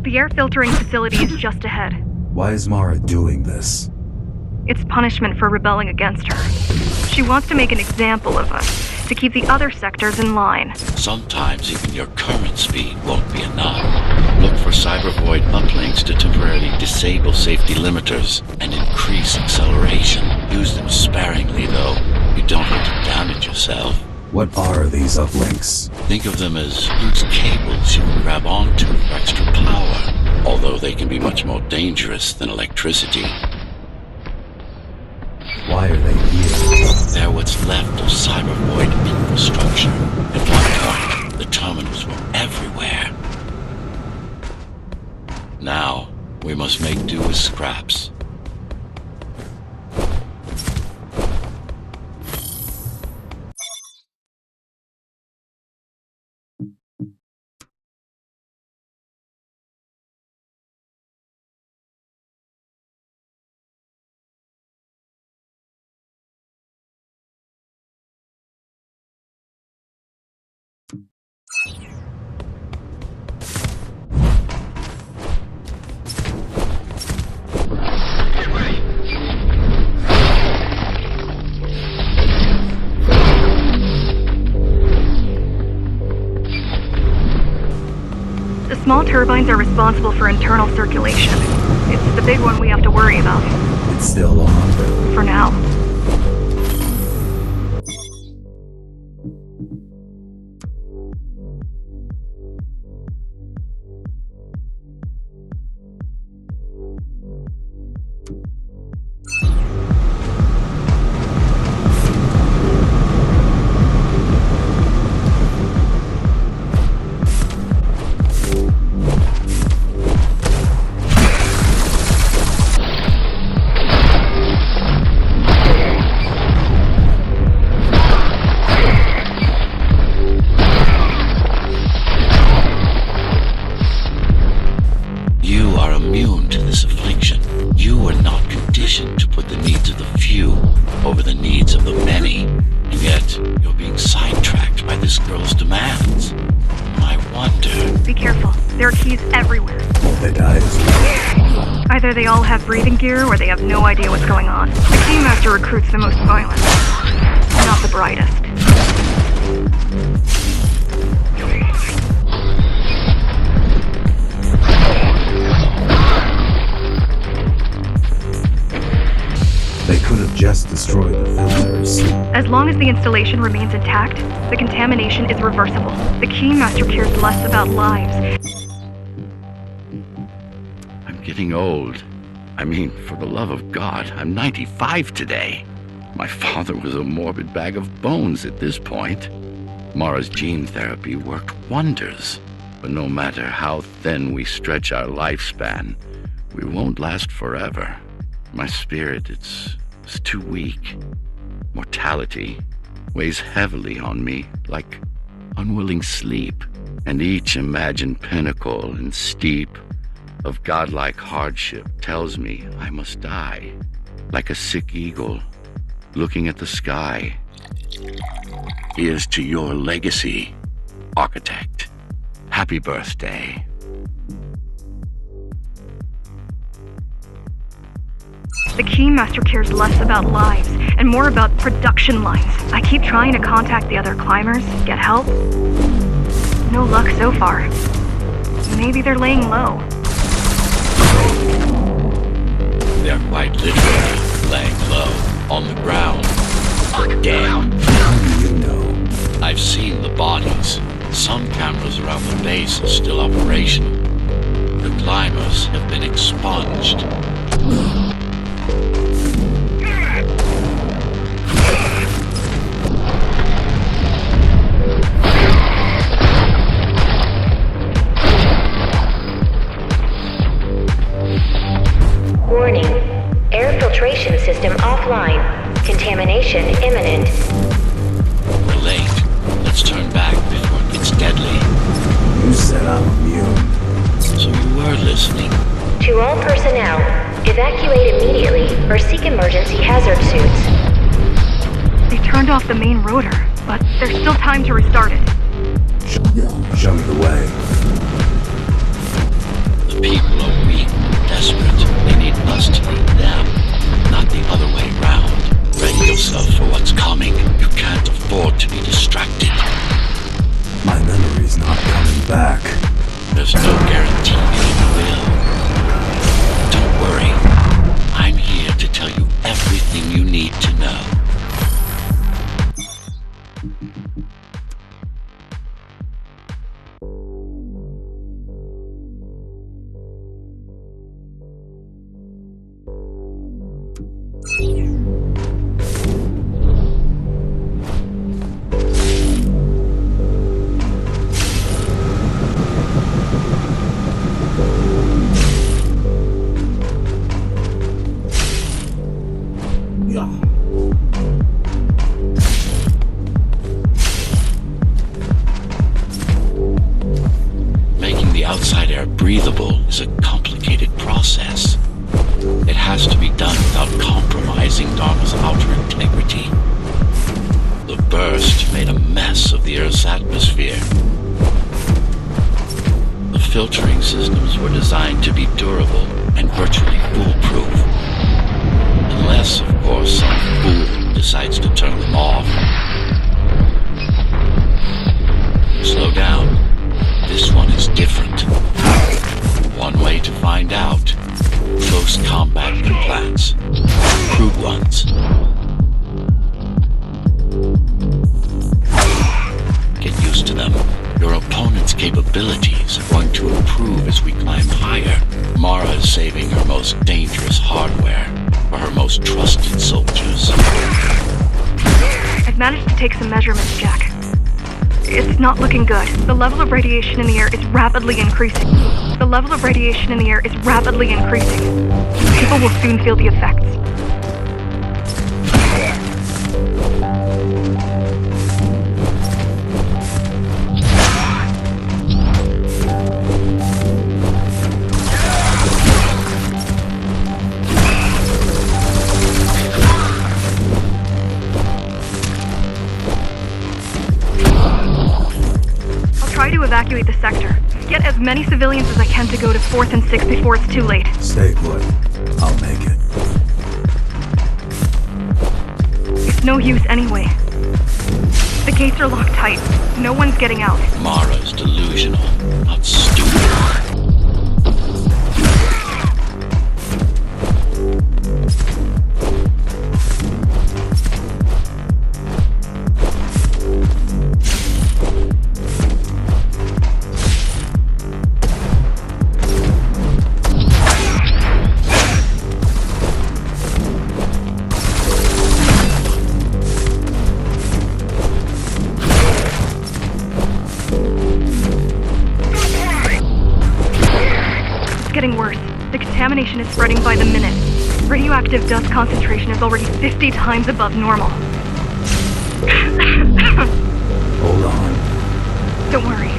The air filtering facility is just ahead. Why is Mara doing this? It's punishment for rebelling against her. She wants to make an example of us, to keep the other sectors in line. Sometimes even your current speed won't be enough. Look for cybervoid uplinks to temporarily disable safety limiters and increase acceleration. Use them sparingly, though. You don't want to damage yourself. What are these uplinks? Think of them as loose cables you can grab onto for extra power, although they can be much more dangerous than electricity. Why are they here? They're what's left of cybervoid infrastructure. At one point, the terminals were everywhere. Now, we must make do with scraps. The small turbines are responsible for internal circulation. It's the big one we have to worry about. It's still on. For now. Over the needs of the many, and yet you're being sidetracked by this girl's demands. I wonder... Be careful. There are keys everywhere. They died as well. Either they all have breathing gear, or they have no idea what's going on. The Keymaster recruits the most violent. Not the brightest. They could have just destroyed the filters. As long as the installation remains intact, the contamination is reversible. The Keymaster cares less about lives. I'm getting old. I mean, for the love of God, I'm 95 today. My father was a morbid bag of bones at this point. Mara's gene therapy worked wonders. But no matter how thin we stretch our lifespan, we won't last forever. My spirit, it's too weak. Mortality weighs heavily on me, like unwilling sleep. And each imagined pinnacle and steep of godlike hardship tells me I must die, like a sick eagle looking at the sky. Here's to your legacy, architect. Happy birthday. The Keymaster cares less about lives and more about production lines. I keep trying to contact the other climbers, get help. No luck so far. Maybe they're laying low. They're quite literally laying low, on the ground. Dead. How do you know? I've seen the bodies. Some cameras around the base are still operational. The climbers have been expunged. Warning. Air filtration system offline. Contamination imminent. We're late. Let's turn back before it gets deadly. You said I'm immune. So you were listening. To all personnel, evacuate immediately or seek emergency hazard suits. They turned off the main rotor, but there's still time to restart it. Show me the way. The there's no guarantee it will. Don't worry. I'm here to tell you everything you need to know. Making the outside air breathable is a complicated process. It has to be done without compromising Dharma's outer integrity. The burst made a mess of the Earth's atmosphere. The filtering systems were designed to be durable and virtually foolproof. Unless, of course, some fool decides to turn them off. Slow down. This one is different. One way to find out. Close combat implants. Crude ones. Get used to them. Your opponent's capabilities are going to improve as we climb higher. Mara is saving her most dangerous hardware for her most trusted soldiers. I've managed to take some measurements, Jack. It's not looking good. The level of radiation in the air is rapidly increasing. The level of radiation in the air is rapidly increasing. People will soon feel the effects. Try to evacuate the sector. Get as many civilians as I can to go to 4th and 6th before it's too late. Stay put. I'll make it. It's no use anyway. The gates are locked tight. No one's getting out. Mara's delusional, not stupid. Getting worse. The contamination is spreading by the minute. Radioactive dust concentration is already 50 times above normal. Hold on. Don't worry.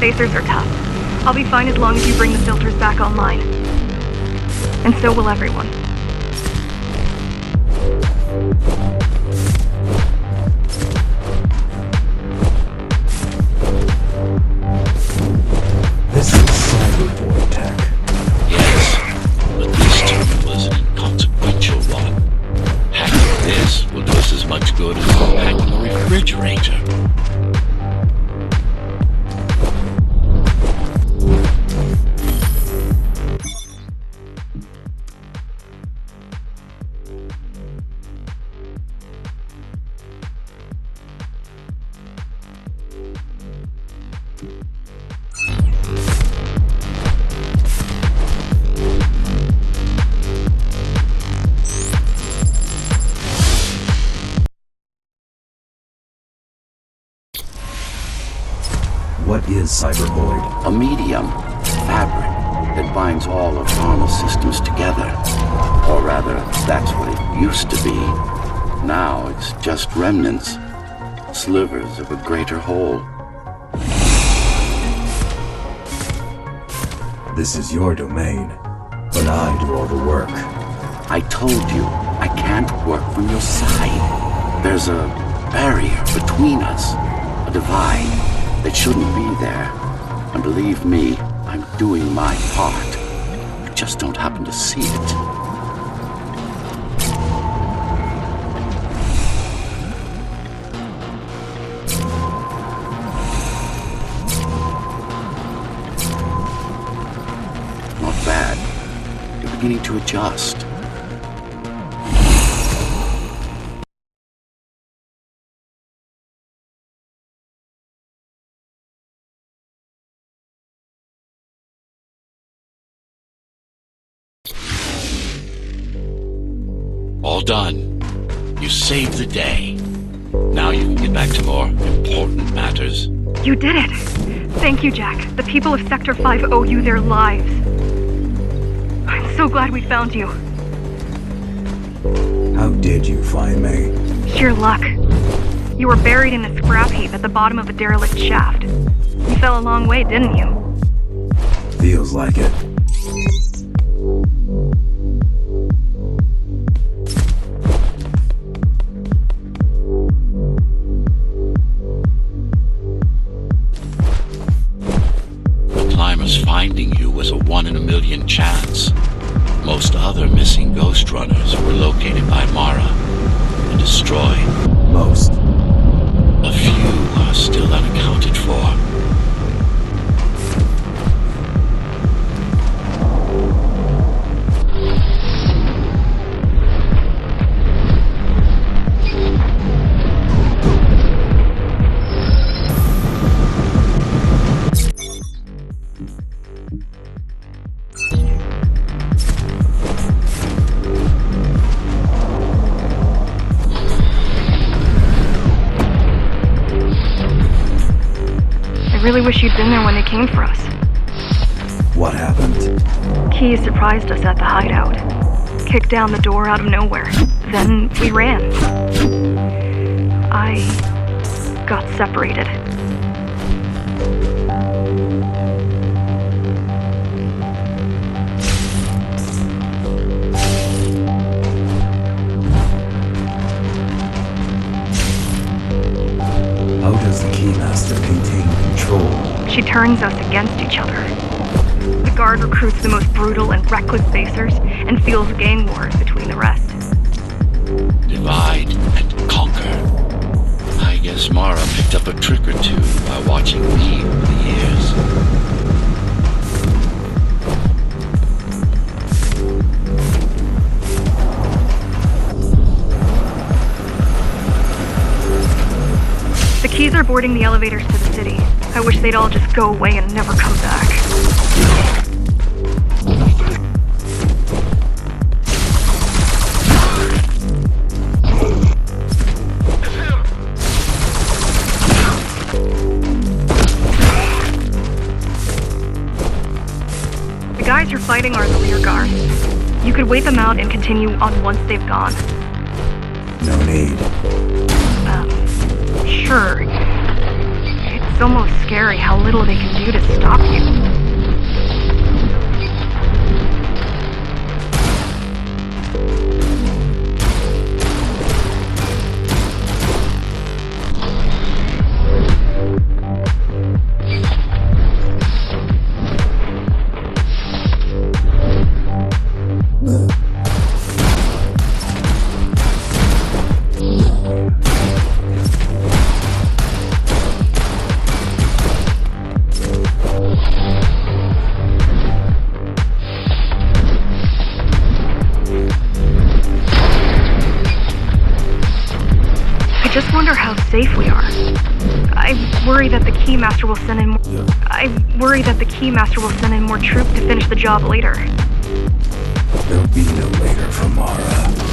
Phasers are tough. I'll be fine as long as you bring the filters back online. And so will everyone. This is cyberboard tech. Yes, but this time was an inconsequential one. Hacking this will do us as much good as hacking a refrigerator. What is cyberboard? A medium, fabric, that binds all of Dharma's systems together. Or rather, that's what it used to be. Now it's just remnants, slivers of a greater whole. This is your domain, but I do all the work. I told you, I can't work from your side. There's a barrier between us, a divide that shouldn't be there. And believe me, I'm doing my part. You just don't happen to see it. beginning to adjust. All done. You saved the day. Now you can get back to more important matters. You did it! Thank you, Jack. The people of Sector 5 owe you their lives. I'm so glad we found you. How did you find me? Sheer luck. You were buried in a scrap heap at the bottom of a derelict shaft. You fell a long way, didn't you? Feels like it. Finding you was a 1 in a million chance. Most other missing Ghostrunners were located by Mara and destroyed. Most. A few are still unaccounted for. I really wish you'd been there when they came for us. What happened? Key surprised us at the hideout. Kicked down the door out of nowhere. Then we ran. I got separated. How does the Keymaster maintain control? She turns us against each other. The Guard recruits the most brutal and reckless basers and fuels gang wars between the rest. Divide and conquer. I guess Mara picked up a trick or two by watching me over the years. The Keys are boarding the elevators to the city. I wish they'd all just go away and never come back. The guys you're fighting are the rear guard. You could wait them out and continue on once they've gone. No need. Sure. It's almost scary how little they can do to stop you. I just wonder how safe we are. I worry that the Keymaster will send in more... I worry that the Keymaster will send in more troops to finish the job later. There'll be no later for Mara.